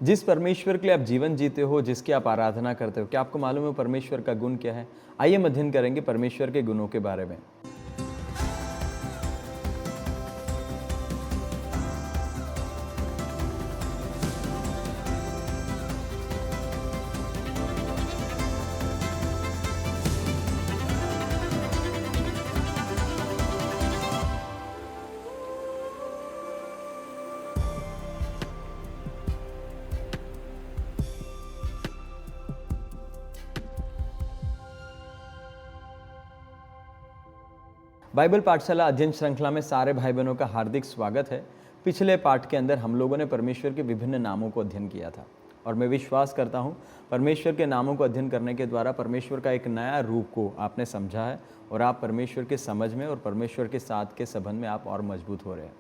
जिस परमेश्वर के लिए आप जीवन जीते हो, जिसकी आप आराधना करते हो, क्या आपको मालूम है परमेश्वर का गुण क्या है? आइए हम अध्ययन करेंगे परमेश्वर के गुणों के बारे में। बाइबल पाठशाला अध्ययन श्रृंखला में सारे भाई बहनों का हार्दिक स्वागत है। पिछले पाठ के अंदर हम लोगों ने परमेश्वर के विभिन्न नामों को अध्ययन किया था और मैं विश्वास करता हूँ परमेश्वर के नामों को अध्ययन करने के द्वारा परमेश्वर का एक नया रूप को आपने समझा है और आप परमेश्वर के समझ में और परमेश्वर के साथ के संबंध में आप और मजबूत हो रहे हैं।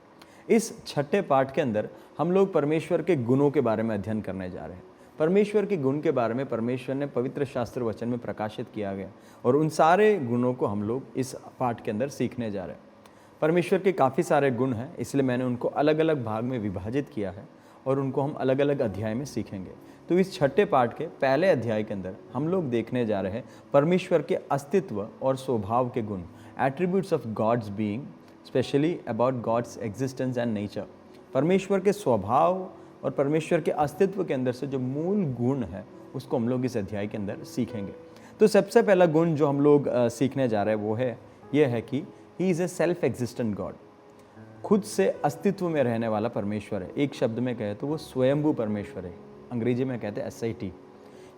इस छठे पाठ के अंदर हम लोग परमेश्वर के गुणों के बारे में अध्ययन करने जा रहे हैं। परमेश्वर के गुण के बारे में परमेश्वर ने पवित्र शास्त्र वचन में प्रकाशित किया गया और उन सारे गुणों को हम लोग इस पाठ के अंदर सीखने जा रहे हैं। परमेश्वर के काफ़ी सारे गुण हैं, इसलिए मैंने उनको अलग अलग भाग में विभाजित किया है और उनको हम अलग अलग अध्याय में सीखेंगे। तो इस छठे पाठ के पहले अध्याय के अंदर हम लोग देखने जा रहे हैं परमेश्वर के अस्तित्व और स्वभाव के गुण, attributes of God's being, specially about God's existence and nature. परमेश्वर के स्वभाव और परमेश्वर के अस्तित्व के अंदर से जो मूल गुण है उसको हम लोग इस अध्याय के अंदर सीखेंगे। तो सबसे पहला गुण जो हम लोग सीखने जा रहे हैं वो है ये है कि he is a self existent God. खुद से अस्तित्व में रहने वाला परमेश्वर है। एक शब्द में कहे तो वो स्वयंभू परमेश्वर है, अंग्रेजी में कहते हैं SIT।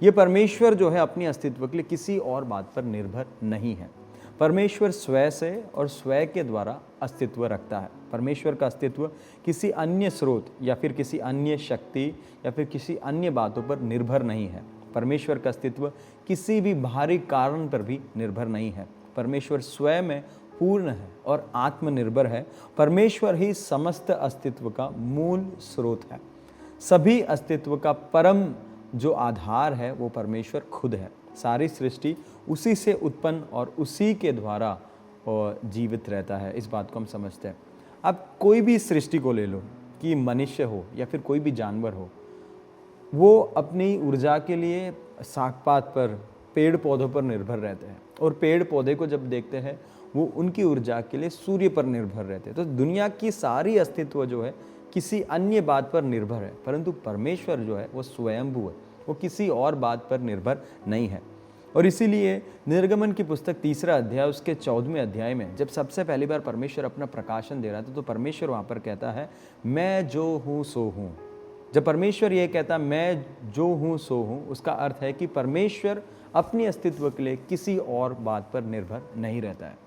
ये परमेश्वर जो है अपनी अस्तित्व के लिए किसी और बात पर निर्भर नहीं है। परमेश्वर स्वयं से और स्वयं के द्वारा अस्तित्व रखता है। परमेश्वर का अस्तित्व किसी अन्य स्रोत या फिर किसी अन्य शक्ति या फिर किसी अन्य बातों पर निर्भर नहीं है। परमेश्वर का अस्तित्व किसी भी बाहरी कारण पर भी निर्भर नहीं है। परमेश्वर स्वयं में पूर्ण है और आत्मनिर्भर है। परमेश्वर ही समस्त अस्तित्व का मूल स्रोत है। सभी अस्तित्व का परम जो आधार है वो परमेश्वर खुद है। सारी सृष्टि उसी से उत्पन्न और उसी के द्वारा जीवित रहता है। इस बात को हम समझते हैं। अब कोई भी सृष्टि को ले लो, कि मनुष्य हो या फिर कोई भी जानवर हो, वो अपनी ऊर्जा के लिए साग पात पर, पेड़ पौधों पर निर्भर रहते हैं और पेड़ पौधे को जब देखते हैं वो उनकी ऊर्जा के लिए सूर्य पर निर्भर रहते हैं। तो दुनिया की सारी अस्तित्व जो है किसी अन्य बात पर निर्भर है, परंतु परमेश्वर जो है वो स्वयंभू है, वो किसी और बात पर निर्भर नहीं है। और इसीलिए निर्गमन की पुस्तक 3 अध्याय उसके 14वें अध्याय में जब सबसे पहली बार परमेश्वर अपना प्रकाशन दे रहा था तो परमेश्वर वहाँ पर कहता है मैं जो हूँ सो हूँ। जब परमेश्वर ये कहता मैं जो हूँ सो हूँ, उसका अर्थ है कि परमेश्वर अपनी अस्तित्व के लिए किसी और बात पर निर्भर नहीं रहता है।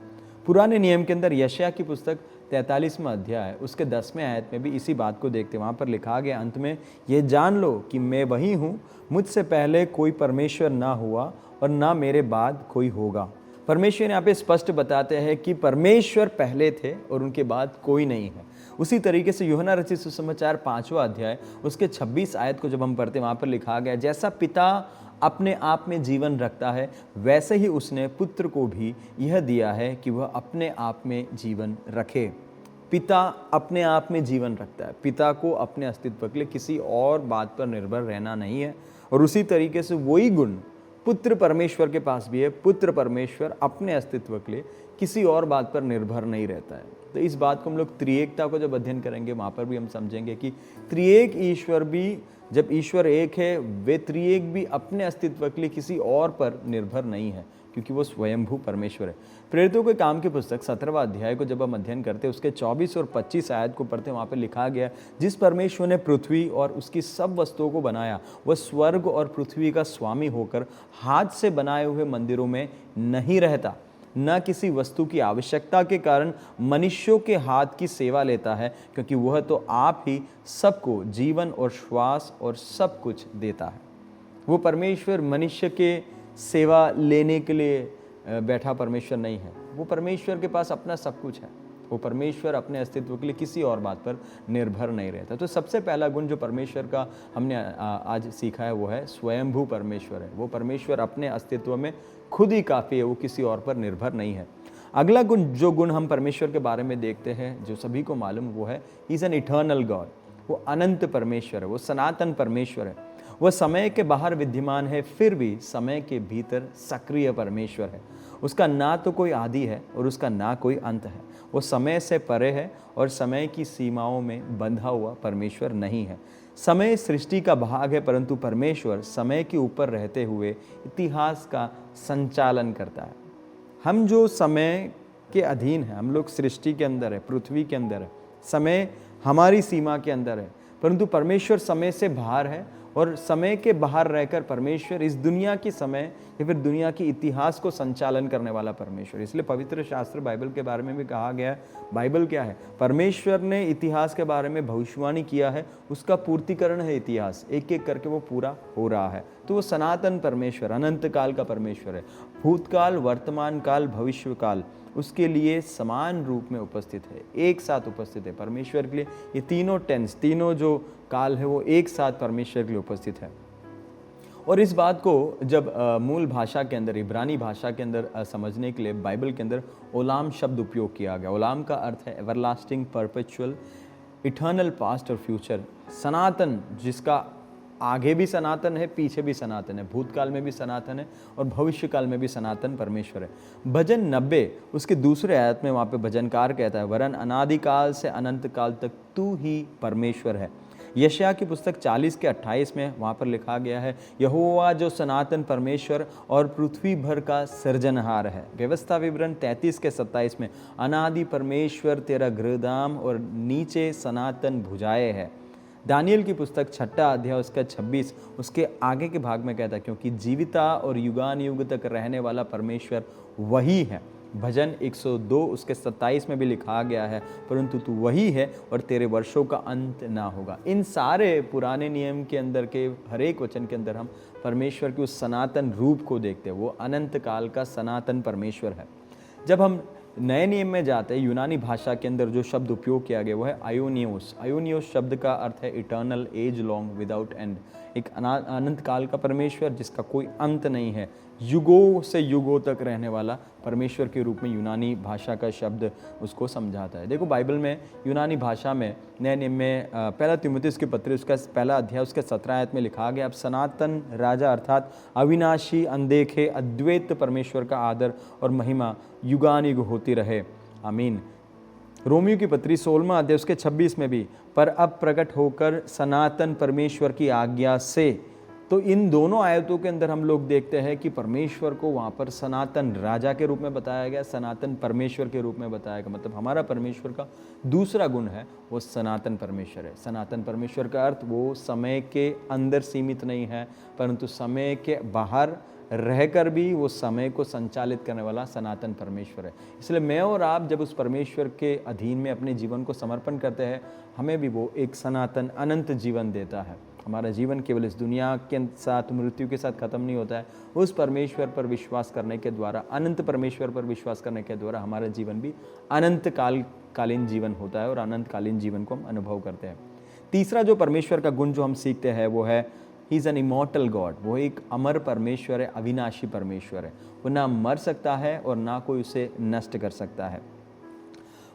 पुराने नियम के अंदर यशायाह की पुस्तक 43वां अध्याय उसके 10वें आयत में भी इसी बात को देखते हैं। वहाँ पर लिखा गया अंत में, ये जान लो कि मैं वही हूँ, मुझसे पहले कोई परमेश्वर ना हुआ और ना मेरे बाद कोई होगा। परमेश्वर यहाँ पे स्पष्ट बताते हैं कि परमेश्वर पहले थे और उनके बाद कोई नहीं है। उसी तरीके से यूहन्ना रचित सुसमाचार 5वां अध्याय उसके 26 आयत को जब हम पढ़ते हैं वहाँ पर लिखा गया, जैसा पिता अपने आप में जीवन रखता है वैसे ही उसने पुत्र को भी यह दिया है कि वह अपने आप में जीवन रखे। पिता अपने आप में जीवन रखता है। पिता को अपने अस्तित्व के लिए किसी और बात पर निर्भर रहना नहीं है। और उसी तरीके से वही गुण पुत्र परमेश्वर के पास भी है। पुत्र परमेश्वर अपने अस्तित्व के लिए किसी और बात पर निर्भर नहीं रहता है। तो इस बात को हम लोग त्रिएकता को जब अध्ययन करेंगे वहाँ पर भी हम समझेंगे कि त्रिएक ईश्वर भी, जब ईश्वर एक है, वे त्रिएक भी अपने अस्तित्व के लिए किसी और पर निर्भर नहीं है क्योंकि वो स्वयंभू परमेश्वर है। प्रेरितों के काम की पुस्तक 17वां अध्याय को जब हम अध्ययन करते हैं उसके 24 और 25 आयत को पढ़ते हैं, वहाँ पर लिखा गया, जिस परमेश्वर ने पृथ्वी और उसकी सब वस्तुओं को बनाया वह स्वर्ग और पृथ्वी का स्वामी होकर हाथ से बनाए हुए मंदिरों में नहीं रहता, न किसी वस्तु की आवश्यकता के कारण मनुष्यों के हाथ की सेवा लेता है, क्योंकि वह तो आप ही सबको जीवन और श्वास और सब कुछ देता है। वो परमेश्वर मनुष्य के सेवा लेने के लिए बैठा परमेश्वर नहीं है। वो परमेश्वर के पास अपना सब कुछ है। वो परमेश्वर अपने अस्तित्व के लिए किसी और बात पर निर्भर नहीं रहता। तो सबसे पहला गुण जो परमेश्वर का हमने आज सीखा है वो है स्वयंभू परमेश्वर है। वो परमेश्वर अपने अस्तित्व में खुद ही काफ़ी है, वो किसी और पर निर्भर नहीं है। अगला गुण जो गुण हम परमेश्वर के बारे में देखते हैं जो सभी को मालूम वो है, he is an eternal God. वो अनंत परमेश्वर है, वो सनातन परमेश्वर है। वह समय के बाहर विद्यमान है, फिर भी समय के भीतर सक्रिय परमेश्वर है। उसका ना तो कोई आदि है और उसका ना कोई अंत है। वो समय से परे है और समय की सीमाओं में बंधा हुआ परमेश्वर नहीं है। समय सृष्टि का भाग है, परंतु परमेश्वर समय के ऊपर रहते हुए इतिहास का संचालन करता है। हम जो समय के अधीन है, हम लोग सृष्टि के अंदर है, पृथ्वी के अंदर है, समय हमारी सीमा के अंदर है, परंतु परमेश्वर समय से बाहर है और समय के बाहर रहकर परमेश्वर इस दुनिया की समय या फिर दुनिया की इतिहास को संचालन करने वाला परमेश्वर। इसलिए पवित्र शास्त्र बाइबल के बारे में भी कहा गया है, बाइबल क्या है? परमेश्वर ने इतिहास के बारे में भविष्यवाणी किया है, उसका पूर्तिकरण है इतिहास, एक एक करके वो पूरा हो रहा है। तो वो सनातन परमेश्वर, अनंत काल का परमेश्वर है। भूतकाल, वर्तमान काल, भविष्य काल उसके लिए समान रूप में उपस्थित है, एक साथ उपस्थित है। परमेश्वर के लिए ये तीनों टेंस, तीनों जो काल है वो एक साथ परमेश्वर के लिए उपस्थित है। और इस बात को जब मूल भाषा के अंदर, इब्रानी भाषा के अंदर समझने के लिए बाइबल के अंदर ओलाम शब्द उपयोग किया गया। ओलाम का अर्थ है एवरलास्टिंग, परपेचुअल, इटर्नल, पास्ट और फ्यूचर। सनातन, जिसका आगे भी सनातन है, पीछे भी सनातन है, भूतकाल में भी सनातन है और भविष्य काल में भी सनातन परमेश्वर है। भजन 90 उसके दूसरे आयत में वहाँ पे भजनकार कहता है, वरन अनादिकाल से अनंत काल तक तू ही परमेश्वर है। यशायाह की पुस्तक 40 के 28 में वहाँ पर लिखा गया है, यहोवा जो सनातन परमेश्वर और पृथ्वी भर का सृजनहार है। व्यवस्था विवरण 33 के 27 में, अनादि परमेश्वर तेरा गृहधाम और नीचे सनातन भुजाएं है। दानियल की पुस्तक 6 अध्याय उसका 26 उसके आगे के भाग में कहता है, क्योंकि जीविता और युगान युग तक रहने वाला परमेश्वर वही है। भजन 102 उसके 27 में भी लिखा गया है, परंतु तू वही है और तेरे वर्षों का अंत ना होगा। इन सारे पुराने नियम के अंदर के हर एक वचन के अंदर हम परमेश्वर के उस सनातन रूप को देखते हैं। वो अनंत काल का सनातन परमेश्वर है। जब हम नए नियम में जाते हैं, यूनानी भाषा के अंदर जो शब्द उपयोग किया गया वो है आयोनियोस। आयोनियोस शब्द का अर्थ है eternal, as long, without end. एक अनंत काल का परमेश्वर जिसका कोई अंत नहीं है, युगों से युगों तक रहने वाला परमेश्वर के रूप में यूनानी भाषा का शब्द उसको समझाता है। देखो बाइबल में यूनानी भाषा में नए नियम में पहला तीमुथियुस की पत्री उसका 1 अध्याय उसके 17 आयत में लिखा गया, अब सनातन राजा अर्थात अविनाशी, अनदेखे, अद्वैत परमेश्वर का आदर और महिमा युगान युग होती रहे, आमीन। रोमियो की पत्री 16 अध्याय उसके 26 में भी, पर अब प्रकट होकर सनातन परमेश्वर की आज्ञा से। तो इन दोनों आयतों के अंदर हम लोग देखते हैं कि परमेश्वर को वहाँ पर सनातन राजा के रूप में बताया गया, सनातन परमेश्वर के रूप में बताया गया। मतलब हमारा परमेश्वर का दूसरा गुण है वो सनातन परमेश्वर है। सनातन परमेश्वर का अर्थ वो समय के अंदर सीमित नहीं है, परंतु समय के बाहर रहकर भी वो समय को संचालित करने वाला सनातन परमेश्वर है। इसलिए मैं और आप जब उस परमेश्वर के अधीन में अपने जीवन को समर्पण करते हैं, हमें भी वो एक सनातन अनंत जीवन देता है। हमारा जीवन केवल इस दुनिया के साथ, मृत्यु के साथ खत्म नहीं होता है। उस परमेश्वर पर विश्वास करने के द्वारा, अनंत परमेश्वर पर विश्वास करने के द्वारा हमारा जीवन भी अनंत कालीन जीवन होता है और अनंत कालीन जीवन को हम अनुभव करते हैं। तीसरा जो परमेश्वर का गुण जो हम सीखते हैं वो है he is an immortal God. वो एक अमर परमेश्वर है, अविनाशी परमेश्वर है। वो ना मर सकता है और ना कोई उसे नष्ट कर सकता है।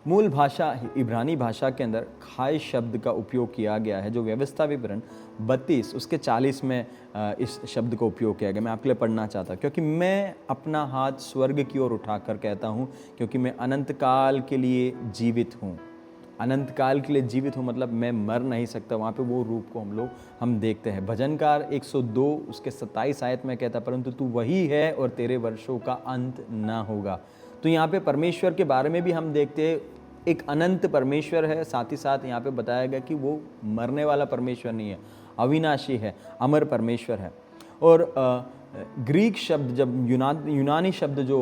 मूल भाषा इब्रानी भाषा के अंदर खाय शब्द का उपयोग किया गया है, जो व्यवस्था विवरण 32 उसके 40 में इस शब्द का उपयोग किया गया। मैं आपके लिए पढ़ना चाहता, क्योंकि मैं अपना हाथ स्वर्ग की ओर उठाकर कहता हूँ, क्योंकि मैं अनंत काल के लिए जीवित हूँ। अनंत काल के लिए जीवित हूँ मतलब मैं मर नहीं सकता। वहाँ पे वो रूप को हम देखते हैं। भजनकार 102 उसके 27 आयत में कहता, परंतु तू वही है और तेरे वर्षों का अंत ना होगा। तो यहाँ पे परमेश्वर के बारे में भी हम देखते हैं, एक अनंत परमेश्वर है, साथ ही साथ यहाँ पे बताया गया कि वो मरने वाला परमेश्वर नहीं है, अविनाशी है, अमर परमेश्वर है। और ग्रीक शब्द, जब यूनानी शब्द जो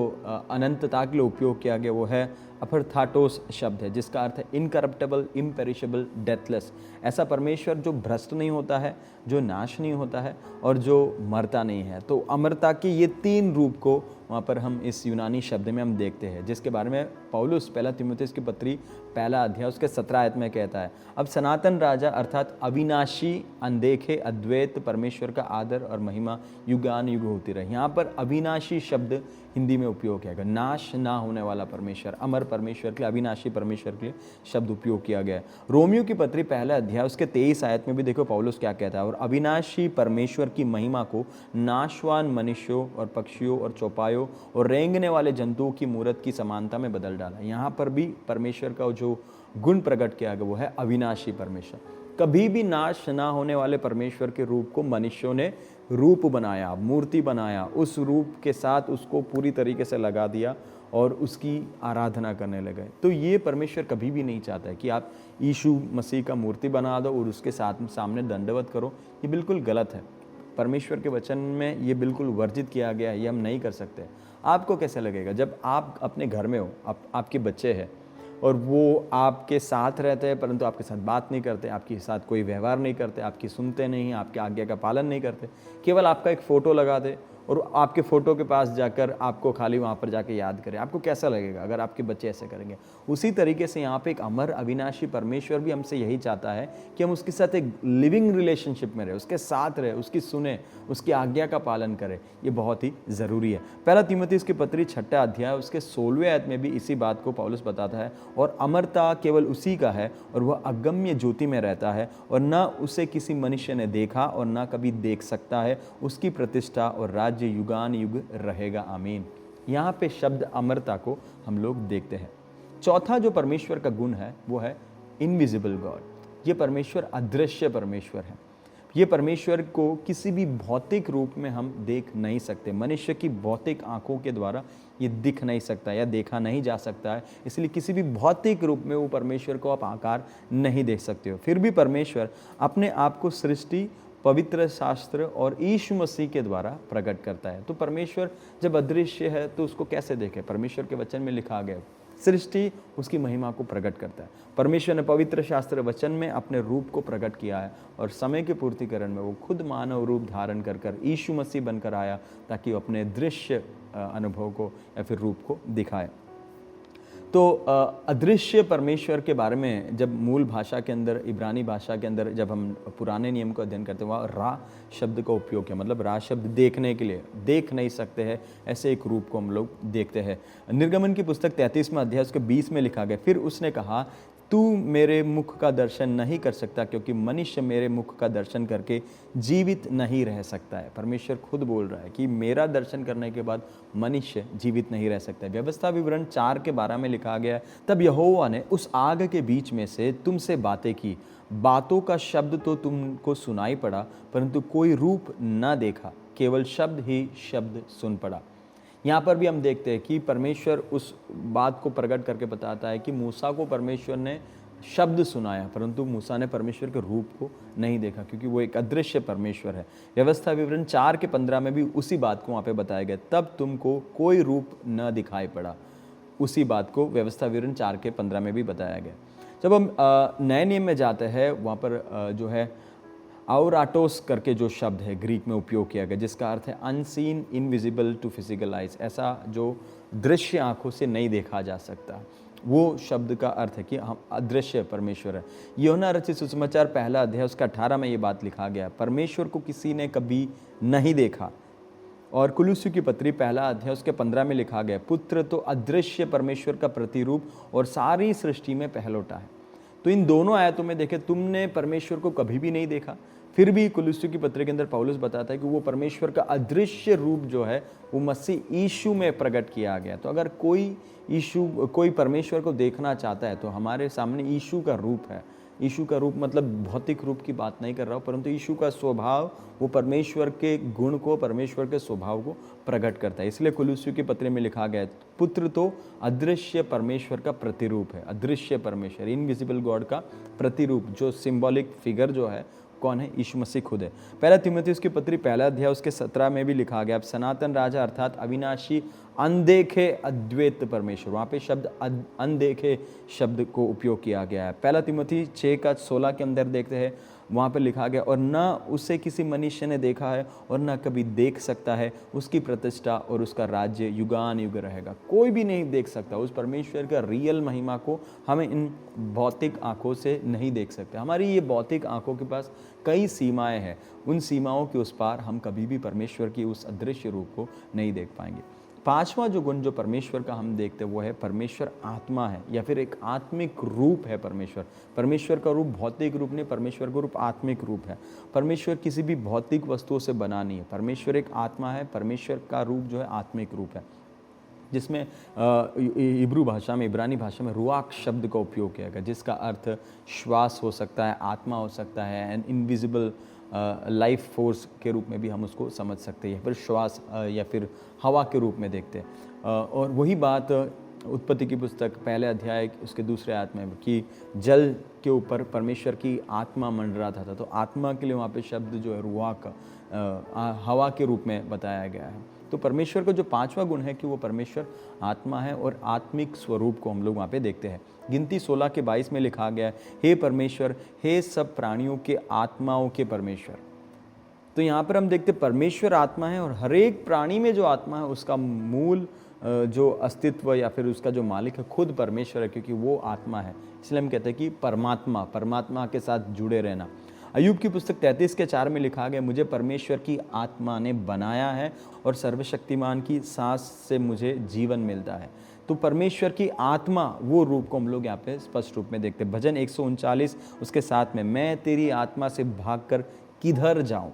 अनंतता के लिए उपयोग किया गया वो है अफरथाटोस शब्द है, जिसका अर्थ है इनकरप्टेबल, इम्पेरिशेबल, डेथलेस। ऐसा परमेश्वर जो भ्रष्ट नहीं होता है, जो नाश नहीं होता है और जो मरता नहीं है। तो अमरता के ये 3 रूप को वहाँ पर हम इस यूनानी शब्द में हम देखते हैं, जिसके बारे में पौलुस पहला तीमुथियुस की पत्री 1 अध्याय उसके 17 आयत में कहता है, अब सनातन राजा अर्थात अविनाशी, अनदेखे, अद्वैत परमेश्वर का आदर और महिमा युगान युग होती रहे। यहाँ पर अविनाशी शब्द हिंदी में उपयोग किया गया, नाश ना होने वाला परमेश्वर, अमर परमेश्वर के लिए, अविनाशी परमेश्वर के लिए शब्द उपयोग किया गया है। रोमियो की पत्री पहला अध्याय उसके 23 आयत में भी देखो पौलुस क्या कहता है, और अविनाशी परमेश्वर की महिमा को नाशवान मनुष्यों और पक्षियों और चौपायों और रेंगने वाले जंतुओं की मूरत की समानता में बदल डाला। यहाँ पर भी परमेश्वर का जो गुण प्रकट किया गया वो है अविनाशी परमेश्वर। कभी भी नाश ना होने वाले परमेश्वर के रूप को मनुष्यों ने रूप बनाया, मूर्ति बनाया, उस रूप के साथ उसको पूरी तरीके से लगा दिया और उसकी आराधना करने लगे। तो ये परमेश्वर कभी भी नहीं चाहता है कि आप यीशु मसीह का मूर्ति बना दो और उसके साथ सामने दंडवत करो। ये बिल्कुल गलत है। परमेश्वर के वचन में ये बिल्कुल वर्जित किया गया है, ये हम नहीं कर सकते। आपको कैसे लगेगा जब आप अपने घर में हो, आपके बच्चे हैं और वो आपके साथ रहते हैं परंतु आपके साथ बात नहीं करते, आपके साथ कोई व्यवहार नहीं करते, आपकी सुनते नहीं, आपके आज्ञा का पालन नहीं करते, केवल आपका एक फ़ोटो लगा दे और आपके फ़ोटो के पास जाकर आपको खाली वहाँ पर जाके याद करें, आपको कैसा लगेगा अगर आपके बच्चे ऐसे करेंगे? उसी तरीके से यहाँ पे एक अमर अविनाशी परमेश्वर भी हमसे यही चाहता है कि हम उसके साथ एक लिविंग रिलेशनशिप में रहे, उसके साथ रहे, उसकी सुने, उसकी आज्ञा का पालन करें। ये बहुत ही ज़रूरी है। पहला तीमुथियुस की पत्री 6 अध्याय उसके 16वें आयत में भी इसी बात को पौलुस बताता है, और अमरता केवल उसी का है और वह अगम्य ज्योति में रहता है और न उसे किसी मनुष्य ने देखा और न कभी देख सकता है। उसकी प्रतिष्ठा और राज्य युगान युग रहेगा, आमीन। यहाँ पे शब्द अमरता को हम लोग देखते हैं। चौथा जो परमेश्वर का गुण है वो है इनविजिबल गॉड। ये परमेश्वर अदृश्य परमेश्वर है। ये परमेश्वर को किसी भी भौतिक रूप में हम देख नहीं सकते। मनुष्य की भौतिक आंखों के द्वारा ये दिख नहीं सकता या देखा नहीं जा सकता है, इसलिए किसी भी भौतिक रूप में वो परमेश्वर को आप आकार नहीं देख सकते हो। फिर भी परमेश्वर अपने आप को सृष्टि, पवित्र शास्त्र और यीशु मसीह के द्वारा प्रकट करता है। तो परमेश्वर जब अदृश्य है तो उसको कैसे देखें? परमेश्वर के वचन में लिखा गया सृष्टि उसकी महिमा को प्रकट करता है। परमेश्वर ने पवित्र शास्त्र वचन में अपने रूप को प्रकट किया है और समय के पूर्तिकरण में वो खुद मानव रूप धारण कर यीशु मसीह बनकर आया ताकि वो अपने दृश्य अनुभव को या फिर रूप को दिखाए। तो अदृश्य परमेश्वर के बारे में जब मूल भाषा के अंदर, इब्रानी भाषा के अंदर जब हम पुराने नियम का अध्ययन करते हैं, वहाँ रा शब्द का उपयोग किया। मतलब रा शब्द देखने के लिए, देख नहीं सकते हैं ऐसे एक रूप को हम लोग देखते हैं। निर्गमन की पुस्तक 33वां अध्याय उसके 20 में लिखा गया, फिर उसने कहा, तू मेरे मुख का दर्शन नहीं कर सकता क्योंकि मनुष्य मेरे मुख का दर्शन करके जीवित नहीं रह सकता है। परमेश्वर खुद बोल रहा है कि मेरा दर्शन करने के बाद मनुष्य जीवित नहीं रह सकता है। व्यवस्था विवरण 4:12 में लिखा गया है, तब यहोवा ने उस आग के बीच में से तुमसे बातें की, बातों का शब्द तो तुमको सुनाई पड़ा परंतु कोई रूप न देखा, केवल शब्द ही शब्द सुन पड़ा। यहाँ पर भी हम देखते हैं कि परमेश्वर उस बात को प्रकट करके बताता है कि मूसा को परमेश्वर ने शब्द सुनाया परंतु मूसा ने परमेश्वर के रूप को नहीं देखा क्योंकि वो एक अदृश्य परमेश्वर है। व्यवस्था विवरण 4:15 में भी उसी बात को वहाँ पे बताया गया, तब तुमको कोई रूप न दिखाई पड़ा। उसी बात को व्यवस्था विवरण 4:15 में भी बताया गया। जब हम नए नियम में जाते हैं, वहाँ पर जो है आउराटोस करके जो शब्द है ग्रीक में उपयोग किया गया, जिसका अर्थ है unseen, invisible to physical eyes, ऐसा जो दृश्य आंखों से नहीं देखा जा सकता। वो शब्द का अर्थ है कि हम अदृश्य परमेश्वर है। यूहन्ना रचित सुसमाचार 1 अध्याय उसका 18 में ये बात लिखा गया, परमेश्वर को किसी ने कभी नहीं देखा। और कुलुस्सियों की पत्री 1 अध्याय उसके 15 में लिखा गया, पुत्र तो अदृश्य परमेश्वर का प्रतिरूप और सारी सृष्टि में पहलौठा है। तो इन दोनों आयतों में देखें, तुमने परमेश्वर को कभी भी नहीं देखा, फिर भी कुलुस्सियों की पत्री के अंदर पौलुस बताता है कि वो परमेश्वर का अदृश्य रूप जो है वो मसीह यीशु में प्रकट किया गया। तो अगर कोई परमेश्वर को देखना चाहता है तो हमारे सामने यीशु का रूप है। यीशु का रूप मतलब भौतिक रूप की बात नहीं कर रहा हूँ, परंतु यीशु का स्वभाव वो परमेश्वर के गुण को, परमेश्वर के स्वभाव को प्रकट करता है। इसलिए कुलुस्सियों की पत्री में लिखा गया है, पुत्र तो अदृश्य परमेश्वर का प्रतिरूप है। अदृश्य परमेश्वर, इनविजिबल गॉड का प्रतिरूप, जो सिंबॉलिक फिगर जो है कौन है? यीशु मसीह खुद है। 1 तीमुथियुस की पत्री 1 अध्याय उसके 17 में भी लिखा गया, अब सनातन राजा अर्थात अविनाशी अनदेखे अद्वैत परमेश्वर, वहाँ पे शब्द अनदेखे शब्द को उपयोग किया गया है। 1 तीमुथी 6:16 के अंदर देखते हैं, वहाँ पे लिखा गया, और न उसे किसी मनुष्य ने देखा है और न कभी देख सकता है, उसकी प्रतिष्ठा और उसका राज्य युगान युग रहेगा। कोई भी नहीं देख सकता उस परमेश्वर का रियल महिमा को, हमें इन भौतिक आंखों से नहीं देख सकते। हमारी ये भौतिक आंखों के पास कई सीमाएं हैं, उन सीमाओं के उस पार हम कभी भी परमेश्वर की उस अदृश्य रूप को नहीं देख पाएंगे। पांचवा जो गुण जो परमेश्वर का हम देखते हैं वो है परमेश्वर आत्मा है, या फिर एक आत्मिक रूप है परमेश्वर। परमेश्वर का रूप भौतिक रूप नहीं, परमेश्वर का रूप आत्मिक रूप है। परमेश्वर किसी भी भौतिक वस्तुओं से बना नहीं है, परमेश्वर एक आत्मा है। परमेश्वर का रूप जो है आत्मिक रूप है, जिसमें इब्रू भाषा में, इब्रानी भाषा में रुआक शब्द का उपयोग किया गया, जिसका अर्थ श्वास हो सकता है, आत्मा हो सकता है, एन इनविजिबल लाइफ फोर्स के रूप में भी हम उसको समझ सकते हैं, फिर श्वास या फिर हवा के रूप में देखते हैं। और वही बात उत्पत्ति की पुस्तक पहले अध्याय उसके दूसरे आयत में कि जल के ऊपर परमेश्वर की आत्मा मंडराता था, तो आत्मा के लिए वहाँ पे शब्द जो है रुआक हवा के रूप में बताया गया है। तो परमेश्वर का जो पांचवा गुण है कि वो परमेश्वर आत्मा है और आत्मिक स्वरूप को हम लोग वहाँ पे देखते हैं। गिनती 16 के 22 में लिखा गया है, हे परमेश्वर, हे सब प्राणियों के आत्माओं के परमेश्वर। तो यहाँ पर हम देखते परमेश्वर आत्मा है और हर एक प्राणी में जो आत्मा है उसका मूल जो अस्तित्व या फिर उसका जो मालिक है खुद परमेश्वर है, क्योंकि वो आत्मा है। इसलिए हम कहते हैं कि परमात्मा के साथ जुड़े रहना। अय्यूब की पुस्तक 33 के 4 में लिखा गया, मुझे परमेश्वर की आत्मा ने बनाया है और सर्वशक्तिमान की सांस से मुझे जीवन मिलता है। तो परमेश्वर की आत्मा, वो रूप को हम लोग यहाँ पे स्पष्ट रूप में देखते हैं। भजन 139 उसके 7 में, मैं तेरी आत्मा से भागकर किधर जाऊं।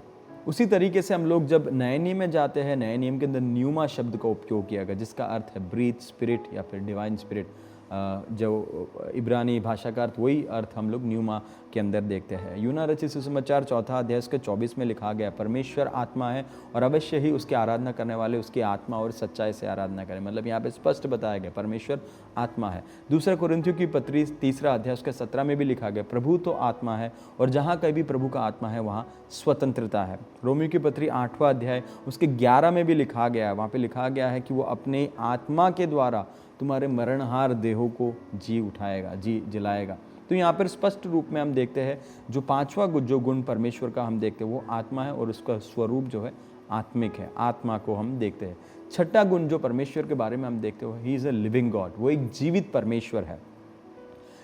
उसी तरीके से हम लोग जब नए नियम में जाते हैं, नए नियम के अंदर न्यूमा शब्द का उपयोग किया गया, जिसका अर्थ है ब्रीथ, स्पिरिट या फिर डिवाइन स्पिरिट। जो इब्रानी भाषा का अर्थ, वही अर्थ हम लोग न्यूमा के अंदर देखते हैं। यूना रचित सुसमाचार 4 अध्याय के 24 में लिखा गया, परमेश्वर आत्मा है और अवश्य ही उसकी आराधना करने वाले उसकी आत्मा और सच्चाई से आराधना करें। मतलब यहाँ पे स्पष्ट बताया गया परमेश्वर आत्मा है। दूसरा कुरिन्थियों की पत्री 3 अध्याय के 17 में भी लिखा गया, प्रभु तो आत्मा है और जहाँ कहीं भी प्रभु का आत्मा है वहाँ स्वतंत्रता है। रोमियो की पत्री 8वां अध्याय उसके 11 में भी लिखा गया है, वहाँ पे लिखा गया है कि वो अपने आत्मा के द्वारा तुम्हारे मरणहार देहों को जी जिलाएगा। तो यहाँ पर स्पष्ट रूप में हम देखते हैं जो पांचवा जो गुण परमेश्वर का हम देखते हैं वो आत्मा है और उसका स्वरूप जो है आत्मिक है, आत्मा को हम देखते हैं। छठा गुण जो परमेश्वर के बारे में हम देखते हो, he is a living God, वो एक जीवित परमेश्वर है।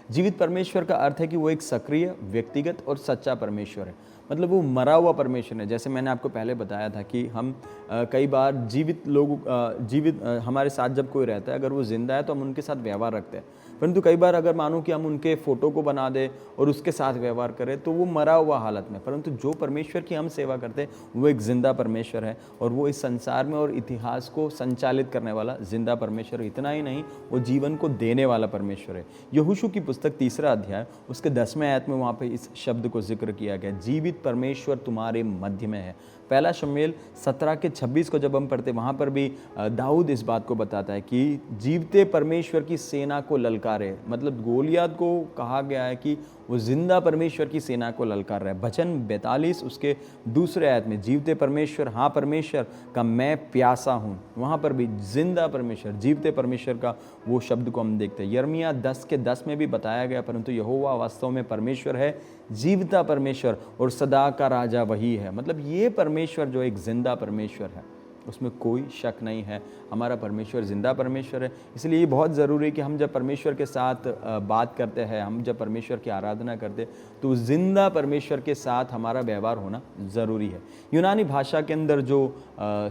जीवित परमेश्वर का अर्थ है कि वो एक सक्रिय, व्यक्तिगत और सच्चा परमेश्वर है। मतलब वो मरा हुआ परमेश्वर है। जैसे मैंने आपको पहले बताया था कि हम कई बार जीवित हमारे साथ जब कोई रहता है, अगर वो जिंदा है तो हम उनके साथ व्यवहार रखते हैं, परंतु कई बार अगर मानो कि हम उनके फोटो को बना दें और उसके साथ व्यवहार करें तो वो मरा हुआ हालत में। परंतु जो परमेश्वर की हम सेवा करते हैं वो एक जिंदा परमेश्वर है और वो इस संसार में और इतिहास को संचालित करने वाला जिंदा परमेश्वर है। इतना ही नहीं, वो जीवन को देने वाला परमेश्वर है। यहोशू की पुस्तक 3 अध्याय उसके 10वें आयत में वहाँ पे इस शब्द को जिक्र किया गया, जीवित परमेश्वर तुम्हारे मध्य में है। पहला शमूएल 17 के 26 को जब हम पढ़ते, वहाँ पर भी दाऊद इस बात को बताता है कि जीवते परमेश्वर की सेना को ललकारे। मतलब गोलियत को कहा गया है कि वो जिंदा परमेश्वर की सेना को ललकार रहा है। भजन 42 उसके 2 आयत में, जीवते परमेश्वर, हाँ परमेश्वर का मैं प्यासा हूँ। वहाँ पर भी जिंदा परमेश्वर, जीवते परमेश्वर का वो शब्द को हम देखते हैं। यिर्मयाह 10 के 10 में भी बताया गया, परंतु यहोवा वास्तव में परमेश्वर है, जीवता परमेश्वर और सदा का राजा वही है। मतलब ये परमेश्वर जो एक जिंदा परमेश्वर है, उसमें कोई शक नहीं है, हमारा परमेश्वर जिंदा परमेश्वर है। इसलिए ये बहुत ज़रूरी है कि हम जब परमेश्वर के साथ बात करते हैं, हम जब परमेश्वर की आराधना करते हैं, तो जिंदा परमेश्वर के साथ हमारा व्यवहार होना ज़रूरी है। यूनानी भाषा के अंदर जो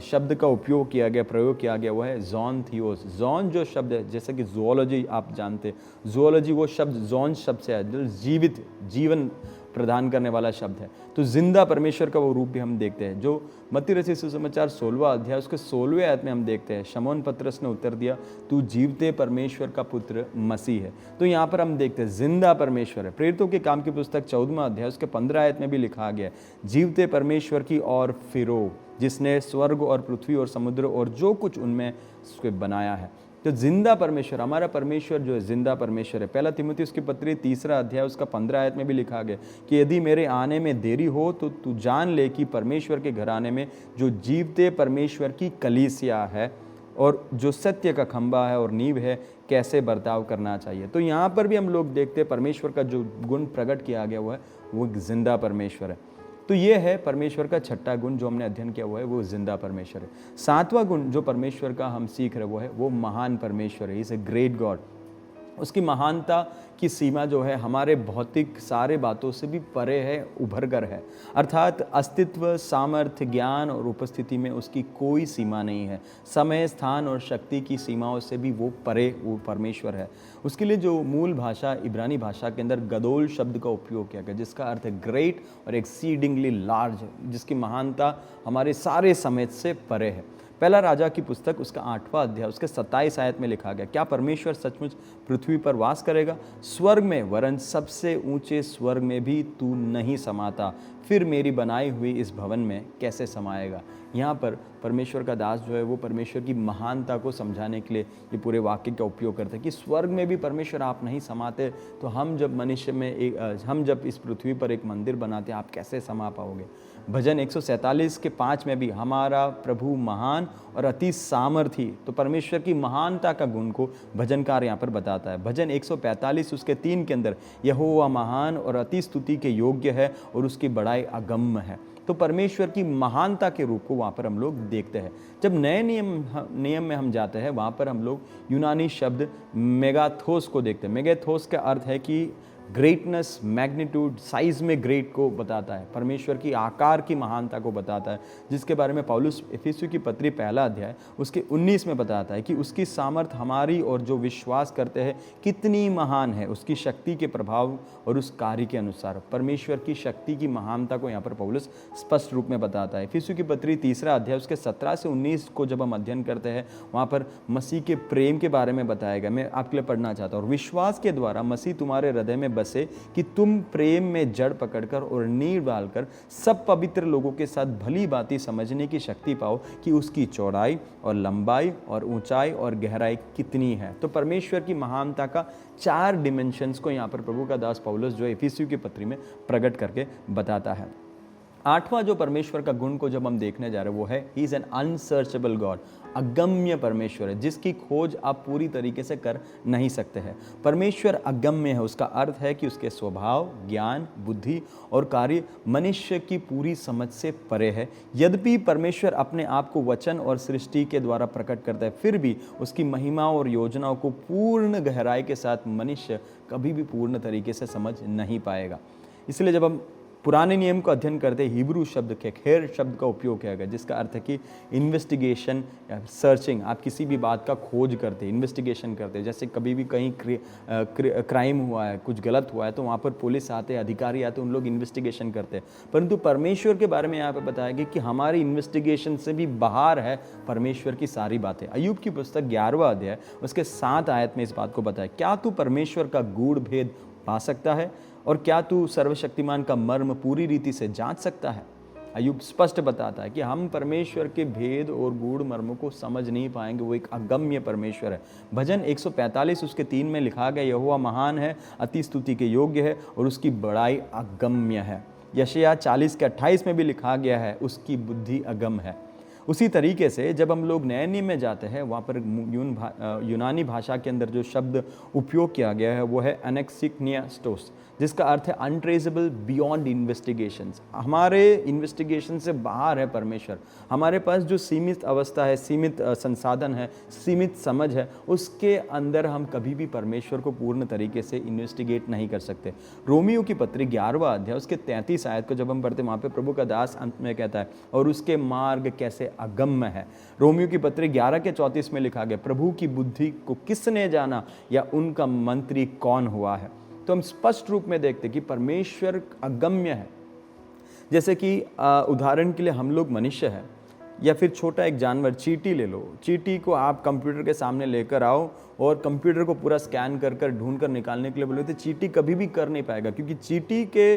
शब्द का उपयोग किया गया, प्रयोग किया गया, वो है जॉन थियोस। जॉन जो शब्द है, जैसे कि जूलॉजी आप जानते हैं, जूलॉजी वो शब्द जॉन शब्द से है, जो जीवित, जीवन प्रदान करने वाला शब्द है। तो जिंदा परमेश्वर का वो रूप भी हम देखते हैं, जो मत्ती रचित सुसमाचार 16वां अध्याय उसके 16वें आयत में हम देखते हैं। शमौन पतरस ने उत्तर दिया, तू जीवते परमेश्वर का पुत्र मसीह है। तो यहाँ पर हम देखते हैं जिंदा परमेश्वर है। प्रेरितों के काम की पुस्तक 14वां अध्याय उसके 15 आयत में भी लिखा गया, जीवते परमेश्वर की ओर फिरो, जिसने स्वर्ग और पृथ्वी और समुद्र और जो कुछ उनमें उसको बनाया है। तो जिंदा परमेश्वर, हमारा परमेश्वर जो है जिंदा परमेश्वर है। पहला तीमुथियुस की पत्री 3 अध्याय उसका 15 आयत में भी लिखा गया कि यदि मेरे आने में देरी हो तो तू जान ले कि परमेश्वर के घराने में जो जीवते परमेश्वर की कलीसिया है और जो सत्य का खंभा है और नींव है, कैसे बर्ताव करना चाहिए। तो यहाँ पर भी हम लोग देखते हैं परमेश्वर का जो गुण प्रकट किया गया हुआ है वो जिंदा परमेश्वर है। तो ये है परमेश्वर का छठा गुण जो हमने अध्ययन किया हुआ है, वो जिंदा परमेश्वर है। सातवां गुण जो परमेश्वर का हम सीख रहे वो है वो महान परमेश्वर है, इज ए ग्रेट गॉड। उसकी महानता की सीमा जो है हमारे भौतिक सारे बातों से भी परे है, उभर कर है। अर्थात अस्तित्व, सामर्थ्य, ज्ञान और उपस्थिति में उसकी कोई सीमा नहीं है। समय, स्थान और शक्ति की सीमाओं से भी वो परे वो परमेश्वर है। उसके लिए जो मूल भाषा इब्रानी भाषा के अंदर गदोल शब्द का उपयोग किया गया, जिसका अर्थ है ग्रेट और एक्सीडिंगली लार्ज, जिसकी महानता हमारे सारे समझ से परे है। पहला राजा की पुस्तक उसका 8वां अध्याय उसके 27 आयत में लिखा गया, क्या परमेश्वर सचमुच पृथ्वी पर वास करेगा? स्वर्ग में, वरन सबसे ऊंचे स्वर्ग में भी तू नहीं समाता, फिर मेरी बनाई हुई इस भवन में कैसे समाएगा? यहाँ पर परमेश्वर का दास जो है वो परमेश्वर की महानता को समझाने के लिए ये पूरे वाक्य का उपयोग करते हैं कि स्वर्ग में भी परमेश्वर आप नहीं समाते, तो हम जब मनुष्य में हम जब इस पृथ्वी पर एक मंदिर बनाते हैं, आप कैसे समा पाओगे? भजन 147 के 5 में भी हमारा प्रभु महान और अति सामर्थी, तो परमेश्वर की महानता का गुण को भजनकार यहाँ पर बताता है। भजन 145 उसके 3 के अंदर यहोवा महान और अति स्तुति के योग्य है और उसकी बड़ाई अगम्य है। तो परमेश्वर की महानता के रूप को वहाँ पर हम लोग देखते हैं। जब नए नियम में हम जाते हैं, वहाँ पर हम लोग यूनानी शब्द मेगाथोस को देखते हैं। मेगाथोस का अर्थ है कि ग्रेटनेस, मैग्नीट्यूड, साइज में ग्रेट को बताता है, परमेश्वर की आकार की महानता को बताता है, जिसके बारे में पौलुस इफिसियों की पत्री 1 अध्याय उसके 19 में बताता है कि उसकी सामर्थ हमारी और जो विश्वास करते हैं कितनी महान है, उसकी शक्ति के प्रभाव और उस कार्य के अनुसार। परमेश्वर की शक्ति की महानता को यहाँ पर पौलुस स्पष्ट रूप में बताता है। इफिसियों की पत्री 3 अध्याय उसके 17 से 19 को जब हम अध्ययन करते हैं, वहाँ पर मसीह के प्रेम के बारे में बताया गया। मैं आपके लिए पढ़ना चाहता हूँ। विश्वास के द्वारा मसीह तुम्हारे हृदय में बसे कि तुम प्रेम में जड़ पकड़कर और नींव डालकर सब पवित्र लोगों के साथ भली बातें समझने की शक्ति पाओ कि उसकी चौड़ाई और लंबाई और ऊंचाई और गहराई कितनी है। तो परमेश्वर की महानता का 4 डिमेंशंस को यहाँ पर प्रभु का दास पौलुस जो इफिसियों की पत्री में प्रकट करके बताता है। 8वां जो परमेश्वर का गुण को जब हम देखने जा रहे हैं वो है ही इज एन अनसर्चेबल गॉड, अगम्य परमेश्वर है जिसकी खोज आप पूरी तरीके से कर नहीं सकते हैं। परमेश्वर अगम्य है, उसका अर्थ है कि उसके स्वभाव, ज्ञान, बुद्धि और कार्य मनुष्य की पूरी समझ से परे है। यद्यपि परमेश्वर अपने आप को वचन और सृष्टि के द्वारा प्रकट करता है, फिर भी उसकी महिमा और योजनाओं को पूर्ण गहराई के साथ मनुष्य कभी भी पूर्ण तरीके से समझ नहीं पाएगा। इसलिए जब हम पुराने नियम को अध्ययन करते हिब्रू शब्द के खेर शब्द का उपयोग किया गया, जिसका अर्थ है कि इन्वेस्टिगेशन या सर्चिंग। आप किसी भी बात का खोज करते, इन्वेस्टिगेशन करते। जैसे कभी भी कहीं क्राइम हुआ है, कुछ गलत हुआ है, तो वहाँ पर पुलिस आते, अधिकारी आते, उन लोग इन्वेस्टिगेशन करते हैं। परंतु परमेश्वर के बारे में यहाँ पर बताया गया कि हमारी इन्वेस्टिगेशन से भी बाहर है परमेश्वर की सारी बातें। अय्यूब की पुस्तक 11वां अध्याय उसके 7 आयत में इस बात को बताया, क्या तू परमेश्वर का गूढ़ भेद पा सकता है और क्या तू सर्वशक्तिमान का मर्म पूरी रीति से जांच सकता है? अय्यूब स्पष्ट बताता है कि हम परमेश्वर के भेद और गूढ़ मर्मों को समझ नहीं पाएंगे, वो एक अगम्य परमेश्वर है। भजन 145 उसके 3 में लिखा गया, यहोवा महान है, अति स्तुति के योग्य है और उसकी बड़ाई अगम्य है। यशायाह 40 के 28 में भी लिखा गया है, उसकी बुद्धि अगम है। उसी तरीके से जब हम लोग नए नियम में जाते हैं, वहाँ पर यूनानी भाषा के अंदर जो शब्द उपयोग किया गया है वो है एनेक्सिक्नियास्टोस, जिसका अर्थ है अनट्रेसेबल, बियॉन्ड इन्वेस्टिगेशंस। हमारे इन्वेस्टिगेशन से बाहर है परमेश्वर। हमारे पास जो सीमित अवस्था है, सीमित संसाधन है, सीमित समझ है, उसके अंदर हम कभी भी परमेश्वर को पूर्ण तरीके से इन्वेस्टिगेट नहीं कर सकते। रोमियो की पत्री 11वां अध्याय उसके 33 आयत को जब हम पढ़ते हैं, वहाँ पे प्रभु का दास अंत में कहता है, और उसके मार्ग कैसे अगम्य है। रोमियो की पत्री 11 के 34 में लिखा गया, प्रभु की बुद्धि को किसने जाना या उनका मंत्री कौन हुआ है। तो हम स्पष्ट रूप में देखते कि परमेश्वर अगम्य है। जैसे कि उदाहरण के लिए हम लोग मनुष्य हैं, या फिर छोटा एक जानवर चींटी ले लो। चींटी को आप कंप्यूटर के सामने लेकर आओ और कंप्यूटर को पूरा स्कैन कर कर ढूंढ कर निकालने के लिए बोले तो चींटी कभी भी कर नहीं पाएगा, क्योंकि चींटी के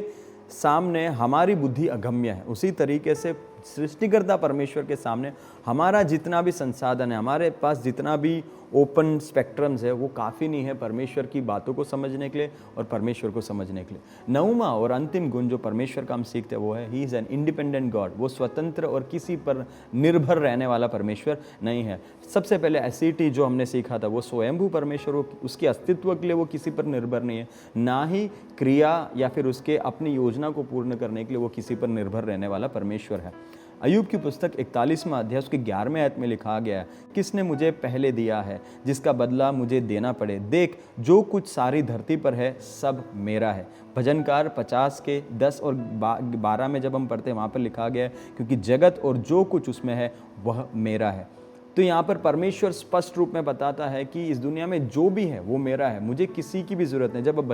सामने हमारी बुद्धि अगम्य है। उसी तरीके से सृष्टिकर्ता परमेश्वर के सामने हमारा जितना भी संसाधन है, हमारे पास जितना भी ओपन स्पेक्ट्रम्स है, वो काफ़ी नहीं है परमेश्वर की बातों को समझने के लिए और परमेश्वर को समझने के लिए। 9वां और अंतिम गुण जो परमेश्वर का हम सीखते हैं वो है he is an independent God. वो स्वतंत्र और किसी पर निर्भर रहने वाला परमेश्वर नहीं है। सबसे पहले एसिटी जो हमने सीखा था, वो स्वयंभू परमेश्वर, उसके अस्तित्व के लिए वो किसी पर निर्भर नहीं है, ना ही क्रिया या फिर उसके अपनी योजना को पूर्ण करने के लिए वो किसी पर निर्भर रहने वाला परमेश्वर है। अय्यूब की पुस्तक 41वां अध्याय उसके 11वें आयत में लिखा गया है, किसने मुझे पहले दिया है जिसका बदला मुझे देना पड़े। देख, जो कुछ सारी धरती पर है सब मेरा है। भजनकार 50 के 10 और 12 में जब हम पढ़ते हैं वहाँ पर लिखा गया है, क्योंकि जगत और जो कुछ उसमें है वह मेरा है। तो यहाँ पर परमेश्वर स्पष्ट रूप में बताता है कि इस दुनिया में जो भी है वो मेरा है, मुझे किसी की भी जरूरत नहीं। जब आप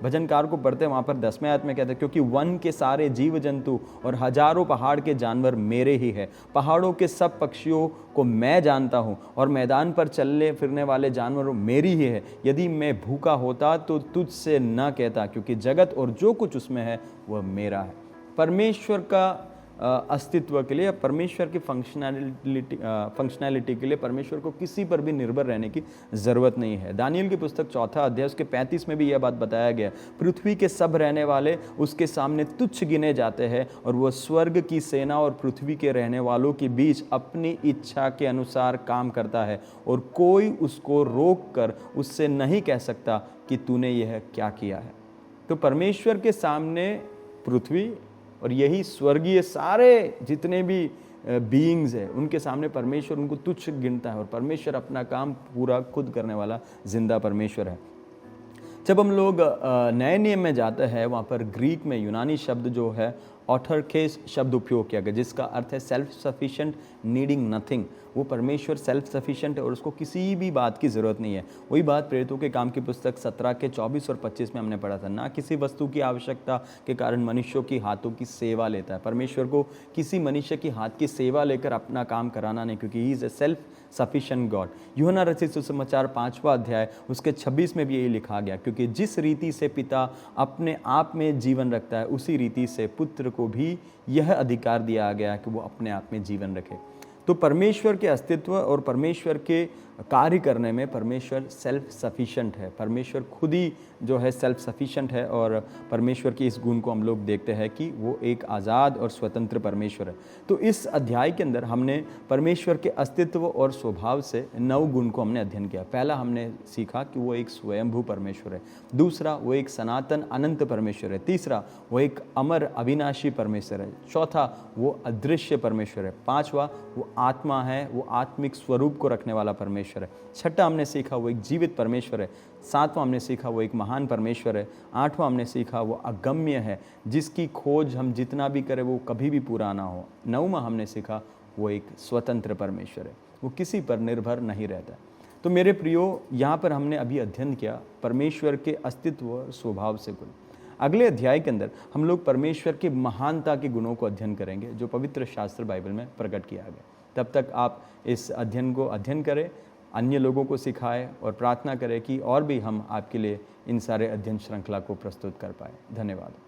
भजनकार को पढ़ते हैं वहाँ पर 10वें आयत में कहते हैं, क्योंकि वन के सारे जीव जंतु और हजारों पहाड़ के जानवर मेरे ही है। पहाड़ों के सब पक्षियों को मैं जानता हूँ और मैदान पर चलने फिरने वाले जानवर मेरी ही है। यदि मैं भूखा होता तो तुझसे न कहता, क्योंकि जगत और जो कुछ उसमें है वह मेरा है। परमेश्वर का अस्तित्व के लिए, परमेश्वर की फंक्शनैलिटी के लिए परमेश्वर को किसी पर भी निर्भर रहने की ज़रूरत नहीं है। दानियल की पुस्तक 4 अध्याय उसके 35 में भी यह बात बताया गया, पृथ्वी के सब रहने वाले उसके सामने तुच्छ गिने जाते हैं और वह स्वर्ग की सेना और पृथ्वी के रहने वालों के बीच अपनी इच्छा के अनुसार काम करता है और कोई उसको रोक कर उससे नहीं कह सकता कि तूने यह क्या किया है। तो परमेश्वर के सामने पृथ्वी और यही स्वर्गीय सारे जितने भी बीइंग्स है उनके सामने परमेश्वर उनको तुच्छ गिनता है और परमेश्वर अपना काम पूरा खुद करने वाला जिंदा परमेश्वर है। जब हम लोग नए नियम में जाते हैं वहाँ पर ग्रीक में यूनानी शब्द जो है ऑथरकेस शब्द उपयोग किया गया, जिसका अर्थ है सेल्फ सफिशिएंट, नीडिंग नथिंग। वो परमेश्वर सेल्फ सफिशिएंट है और उसको किसी भी बात की ज़रूरत नहीं है। वही बात प्रेरितों के काम की पुस्तक 17 के 24 और 25 में हमने पढ़ा था। ना किसी वस्तु की आवश्यकता के कारण मनुष्यों की हाथों की सेवा लेता है। परमेश्वर को किसी मनुष्य की हाथ की सेवा लेकर अपना काम कराना नहीं, क्योंकि he is a self sufficient God. यूहन्ना रचित सुसमाचार 5वां अध्याय उसके 26 में भी यही लिखा गया, क्योंकि जिस रीति से पिता अपने आप में जीवन रखता है उसी रीति से पुत्र को भी यह अधिकार दिया गया कि वो अपने आप में जीवन रखे। तो परमेश्वर के अस्तित्व और परमेश्वर के कार्य करने में परमेश्वर सेल्फ सफिशिएंट है। परमेश्वर खुद ही जो है सेल्फ सफिशिएंट है और परमेश्वर की इस गुण को हम लोग देखते हैं कि वो एक आज़ाद और स्वतंत्र परमेश्वर है। तो इस अध्याय के अंदर हमने परमेश्वर के अस्तित्व और स्वभाव से 9 गुण को हमने अध्ययन किया। पहला हमने सीखा कि वो एक स्वयंभू परमेश्वर है। दूसरा, वो एक सनातन अनंत परमेश्वर है। तीसरा, वो एक अमर अविनाशी परमेश्वर है। चौथा, वो अदृश्य परमेश्वर है। पांचवा, वो आत्मा है, वो आत्मिक स्वरूप को रखने वाला परमेश्वर है। छठा हमने सीखा वो एक जीवित परमेश्वर है। सातवां हमने सीखा वो एक महान परमेश्वर है। आठवां हमने सीखा वो अगम्य है, जिसकी खोज हम जितना भी करें वो कभी भी पूरा ना हो। नौवां हमने सीखा वो एक स्वतंत्र परमेश्वर है, वो किसी पर निर्भर नहीं रहता। तो मेरे प्रियो, यहाँ पर हमने अभी अध्ययन किया परमेश्वर के अस्तित्व और स्वभाव से गुण। अगले अध्याय के अंदर हम लोग परमेश्वर की महानता के गुणों को अध्ययन करेंगे जो पवित्र शास्त्र बाइबल में प्रकट किया गया। तब तक आप इस अध्ययन को अध्ययन करें, अन्य लोगों को सिखाएं और प्रार्थना करें कि और भी हम आपके लिए इन सारे अध्ययन श्रृंखला को प्रस्तुत कर पाए। धन्यवाद।